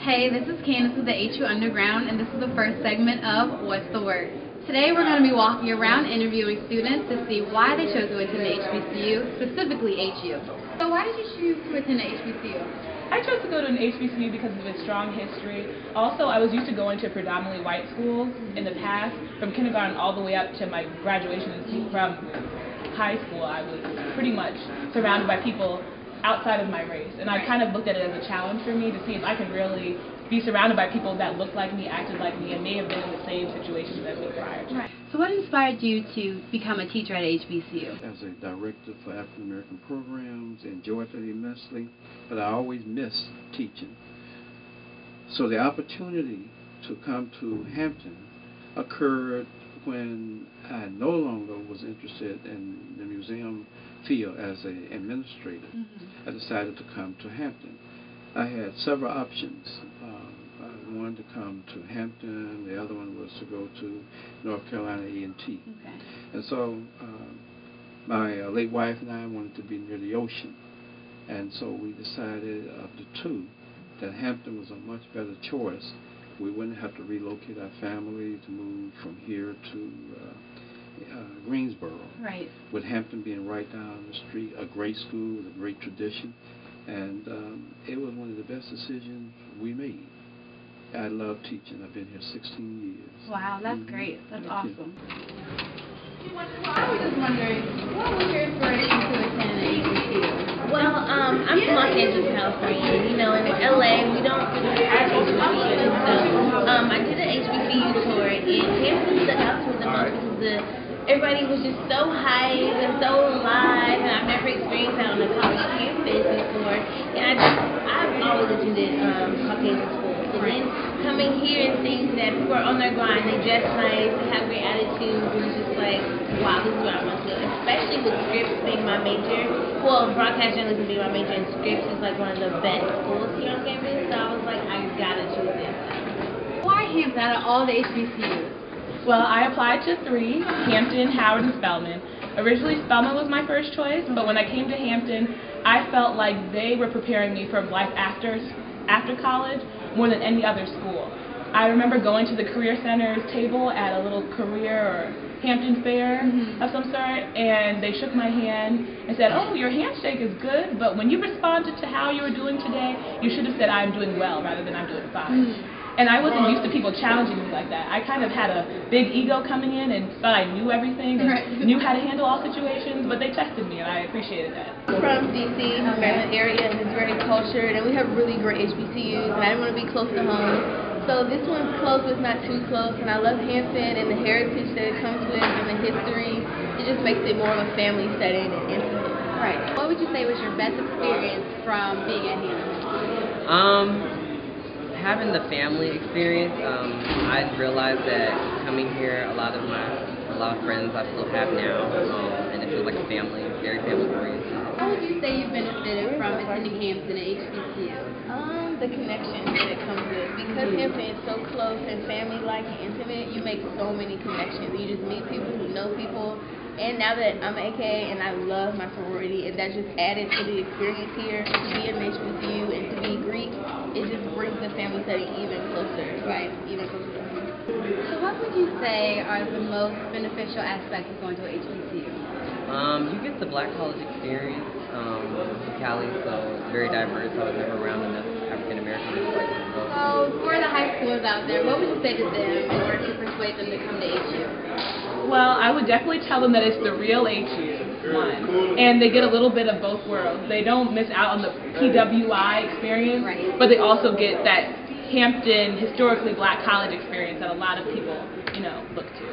Hey, this is Candace with the HU Underground, and this is the first segment of What's the Word? Today we're going to be walking around interviewing students to see why they chose to attend the HBCU, specifically HU. So why did you choose to attend the HBCU? I chose to go to an HBCU because of its strong history. Also, I was used to going to predominantly white schools in the past. From kindergarten all the way up to my graduation from high school, I was pretty much surrounded by people outside of my race. And I kind of looked at it as a challenge for me to see if I could really be surrounded by people that looked like me, acted like me, and may have been in the same situations as me prior to. Right. So what inspired you to become a teacher at HBCU? As a director for African American programs, enjoyed it immensely, but I always missed teaching. So the opportunity to come to Hampton occurred when I no longer was interested in the museum field as an administrator. I decided to come to Hampton. I had several options. I wanted to come to Hampton. The other one was to go to North Carolina A&T. Okay. And so my late wife and I wanted to be near the ocean. And so we decided of the two that Hampton was a much better choice. We wouldn't have to relocate our family to move from here to Greensboro. Right. With Hampton being right down the street, a great school with a great tradition. And it was one of the best decisions we made. I love teaching. I've been here 16 years. Wow, that's great. That's awesome. I was just wondering, What was your inspiration to attend the HBCU? well, I'm from Los Angeles, California. You know, in LA, we don't really have HBCUs. So, I did an HBCU tour, and Hampton stood out to me the most because everybody was just so hype and so alive, and I've never experienced that on a college campus before. And I've always attended Caucasian schools. And then coming here and seeing that people are on their grind, they dress nice, they have great attitudes, and it's just like, wow, this is where I want to go. Especially with scripts being my major. Well, broadcast journalism being my major, and scripts is like one of the best schools here on campus. So I was like, I gotta choose this. Why Hampton out of all the HBCUs? Well, I applied to 3, Hampton, Howard, and Spelman. Originally, Spelman was my first choice, but when I came to Hampton, I felt like they were preparing me for life after college more than any other school. I remember going to the Career Center's table at a little career or Hampton fair of some sort, and they shook my hand and said, "Oh, your handshake is good, but when you responded to how you were doing today, you should have said, 'I'm doing well,' rather than 'I'm doing fine.'" And I wasn't used to people challenging me like that. I kind of had a big ego coming in and thought I knew everything and knew how to handle all situations, but they tested me, and I appreciated that. I'm from D.C., Maryland area, and it's very cultured, and we have really great HBCUs, and I didn't want to be close to home. So this one's close, but it's not too close, and I love Hampton and the heritage that it comes with and the history. It just makes it more of a family setting and intimate. Right. What would you say was your best experience from being at Hampton? Having the family experience, I realized that coming here, a lot of friends I still have now, and it feels like a family, very family oriented. How would you say you benefited from attending Hampton at HBCU? The connection that it comes with. Because Hampton is so close and family-like and intimate, you make so many connections. You just meet people who know people. And now that I'm an AKA and I love my sorority, and that just added to the experience here to be in HBCU and to be Greek, it just brings the family setting even closer, right? Even closer to home. So what would you say are the most beneficial aspects of going to a HBCU? You get the black college experience. Cali, so it's very diverse. I was never around enough African Americans like myself. So for the high schoolers out there, what would you say to them in order to persuade them to come to HU? Well, I would definitely tell them that it's the real HU, one, and they get a little bit of both worlds. They don't miss out on the PWI experience, but they also get that Hampton historically black college experience that a lot of people, look to.